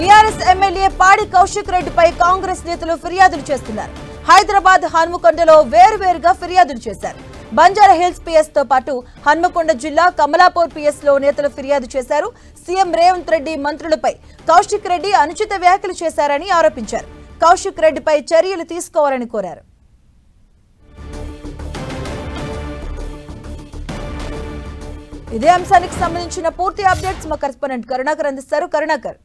BRS MLA పాడి కౌశిక్ రెడ్డిపై కాంగ్రెస్ నేతలు ఫిర్యాదులు చేస్తున్నారు. హైదరాబాద్ హన్మకొండలో వేరువేరుగా ఫిర్యాదులు చేశారు. బంజారా హిల్స్ పిఎస్ తో పాటు హన్మకొండ జిల్లా కమలాపూర్ పిఎస్ లో నేతలు ఫిర్యాదు చేశారు. సీఎం రేవంత్ రెడ్డి మంత్రులపై కౌశిక్ రెడ్డి అనుచిత వ్యాఖ్యలు చేశారని ఆరోపించారు. కౌశిక్ రెడ్డిపై చర్యలు తీసుకోవాలని కోరారు. ఇదే అంశానికి సంబంధించిన పూర్తి అప్డేట్స్ మా కరెస్పాండెంట్ కరుణాకర్ అందిస్తారు. కరుణాకర్,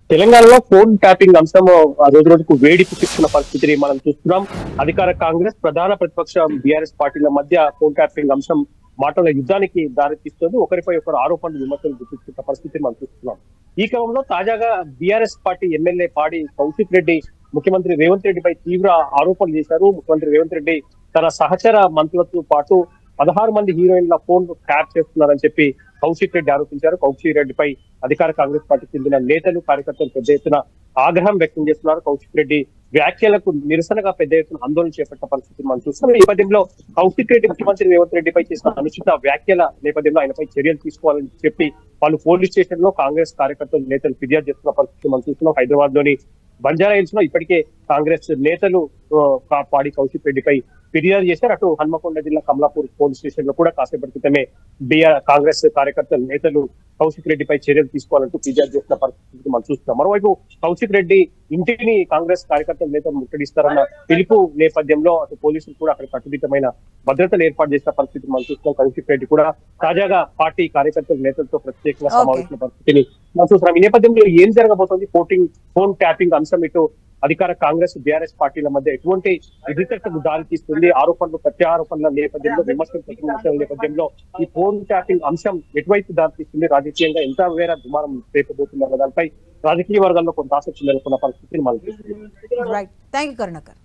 తెలంగాణలో ఫోన్ ట్యాపింగ్ అంశం రోజు రోజుకు వేడి పుట్టిస్తున్న పరిస్థితిని మనం చూస్తున్నాం. అధికార కాంగ్రెస్, ప్రధాన ప్రతిపక్ష బీఆర్ఎస్ పార్టీల మధ్య ఫోన్ ట్యాపింగ్ అంశం మాటల యుద్ధానికి దారితీస్తుంది. ఒకరిపై ఒకరు ఆరోపణలు, విమర్శలు గుర్తిస్తున్న పరిస్థితిని మనం చూస్తున్నాం. ఈ క్రమంలో తాజాగా బీఆర్ఎస్ పార్టీ ఎమ్మెల్యే పాడి కౌశిక్ రెడ్డి ముఖ్యమంత్రి రేవంత్ రెడ్డిపై తీవ్ర ఆరోపణలు చేశారు. ముఖ్యమంత్రి రేవంత్ రెడ్డి తన సహచర మంత్రులతో పాటు 16 మంది హీరోయిన్ల ఫోన్ ట్యాప్ చేస్తున్నారని చెప్పి కౌశిక్ రెడ్డి ఆరోపించారు. కౌశిక్ రెడ్డిపై అధికార కాంగ్రెస్ పార్టీకి చెందిన నేతలు, కార్యకర్తలు పెద్ద ఎత్తున ఆగ్రహం వ్యక్తం చేస్తున్నారు. కౌశిక్ రెడ్డి వ్యాఖ్యలకు నిరసనగా పెద్ద ఎత్తున ఆందోళన చేపట్టిన పరిస్థితిని మనం చూస్తున్నాం. ఈ నేపథ్యంలో కౌశిక్ రెడ్డి ముఖ్యమంత్రి రేవంత్ రెడ్డిపై చేసిన అనుచిత వ్యాఖ్యల నేపథ్యంలో ఆయనపై చర్యలు తీసుకోవాలని చెప్పి వాళ్ళు పోలీస్ స్టేషన్ లో కాంగ్రెస్ కార్యకర్తలు, నేతలు ఫిర్యాదు చేస్తున్న పరిస్థితి మనం చూస్తున్నాం. హైదరాబాద్ లోని బంజారా హిల్స్ లో ఇప్పటికే కాంగ్రెస్ నేతలు పాడి కౌశిక్ రెడ్డిపై ఫిర్యాదు చేశారు. అటు హన్మకొండ జిల్లా కమలాపూర్ పోలీస్ స్టేషన్ లో కూడా కాసేపటి క్రితమే కాంగ్రెస్ కార్యకర్తలు, నేతలు కౌశిక్ రెడ్డిపై చర్యలు తీసుకోవాలంటూ ఫిర్యాదు చేసిన పరిస్థితి మనం చూస్తున్నాం. మరోవైపు కౌశిక్ రెడ్డి ఇంటిని కాంగ్రెస్ కార్యకర్తల నేతలు ముట్టడిస్తారన్న పిలుపు నేపథ్యంలో అటు పోలీసులు కూడా అక్కడ కట్టుదిట్టమైన భద్రతలు ఏర్పాటు చేసిన పరిస్థితి మనం చూస్తున్నాం. కౌశిక్ రెడ్డి కూడా తాజాగా పార్టీ కార్యకర్తల నేతలతో ప్రత్యేకంగా సమావేశం పరిస్థితిని మనం చూస్తున్నాం. ఈ నేపథ్యంలో ఏం జరగబోతోంది? ఫోన్ ట్యాపింగ్ అంశం ఇటు అధికార కాంగ్రెస్, బీఆర్ఎస్ పార్టీల మధ్య ఎటువంటి ఎదుటకు దారి తీస్తుంది? ఆరోపణలు, ప్రత్యారోపణల నేపథ్యంలో, విమర్శల నేపథ్యంలో ఈ ఫోన్ ట్యాపింగ్ అంశం ఎటువైపు దారి తీస్తుంది? రాజకీయంగా ఎంత వేర దుమారం రేపబోతున్నారు? దానిపై రాజకీయ వర్గాల్లో కొంత ఆసక్తి నెలకొన్న పరిస్థితిని మనం చూస్తున్నాం. Right, thank you Karunakar.